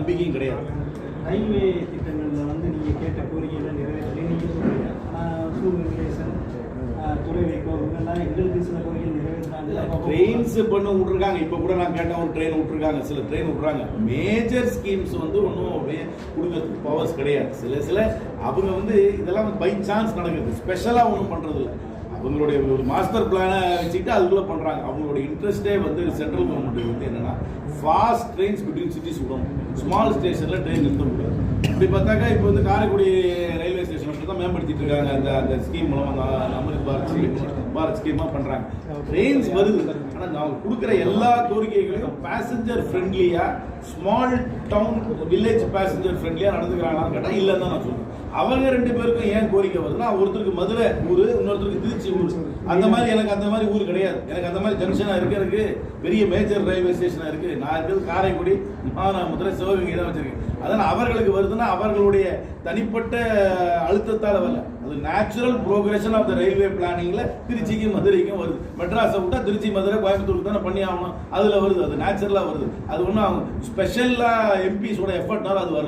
நம்பிக்கையும் கிடையாது. ரயில்வே திட்டங்களில் வந்து நீங்கள் கேட்ட கோரிக்கைகளை நிறைவேற்றலை நீங்கள் சொல்லுங்க. ஆனால் சூழ்நிலேசன் துறை வைக்கோ இவங்கெல்லாம் எங்களுக்கு சில கோரிக்கைகள் நிறைவேற்றாங்க. ட்ரெயின்ஸ் பண்ண விட்ருக்காங்க. இப்போ கூட நான் கேட்டேன், ஒரு ட்ரெயின் விட்ருக்காங்க, சில ட்ரெயின் விட்றாங்க. மேஜர் ஸ்கீம்ஸ் வந்து ஒன்றும் அப்படியே கொடுக்கறதுக்கு பவர்ஸ் கிடையாது. சில அவங்க வந்து இதெல்லாம் பை சான்ஸ் நடக்குது, ஸ்பெஷலாக ஒன்றும் பண்ணுறதில்ல. அவங்களுடைய ஒரு மாஸ்டர் பிளானை வச்சுக்கிட்டு அதுக்குள்ளே பண்ணுறாங்க. அவங்களோட இன்ட்ரெஸ்டே வந்து சென்ட்ரல் கவர்மெண்ட் வந்து என்னென்னா ஃபாஸ்ட் ட்ரெயின்ஸ் பிட்வீன் சிட்டிஸ் விடணும், ஸ்மால் ஸ்டேஷனில் ட்ரெயின் நிறுத்தக்கூடாது. அப்படி பார்த்தாக்கா இப்போ வந்து காரைக்குடி ரயில்வே ஸ்டேஷன் மட்டும் தான் மேம்படுத்திட்டு இருக்காங்க. அந்த ஸ்கீம் மூலம் அந்த அமிர்த் பாரத் ஸ்கீமாக பண்ணுறாங்க. ட்ரெயின்ஸ் வருது, ஆனால் நான் கொடுக்குற எல்லா கோரிக்கைகளையும் பேசஞ்சர் ஃப்ரெண்ட்லியாக, ஸ்மால் டவுன் வில்லேஜ் பேசஞ்சர் ஃப்ரெண்ட்லியாக நடந்துக்கிறாங்களான்னு கேட்டால் இல்லைன்னு தான் நான் சொல்லுவேன். அவங்க ரெண்டு பேருக்கும் ஏன் கோரிக்கை வருதுன்னா, ஒருத்தருக்கு மதுரை ஊர், இன்னொருத்தருக்கு திருச்சி ஊர். அந்த மாதிரி எனக்கு அந்த மாதிரி ஊர் கிடையாது. எனக்கு அந்த மாதிரி ஜங்ஷனாக இருக்கிறதுக்கு பெரிய மேஜர் ரயில்வே ஸ்டேஷனாக இருக்குது. நான் இருக்கிறது காரைக்குடி, மானாமதுரை, சிவகங்கை தான் வச்சிருக்கேன். அதனால் அவர்களுக்கு வருதுன்னா அவர்களுடைய தனிப்பட்ட அழுத்தத்தால் வரல, அது natural progression of the railway பிளானிங்கில் திருச்சிக்கும் மதுரைக்கும் வருது. மெட்ராஸை விட்டால் திருச்சி, மதுரை, கோயம்புத்தூருக்கு தானே பண்ணி ஆகணும். அதில் வருது, அது நேச்சுரலாக வருது. அது ஒன்றும் அவங்க ஸ்பெஷலாக எம்பிஸோட எஃபர்ட்னால அது வரல.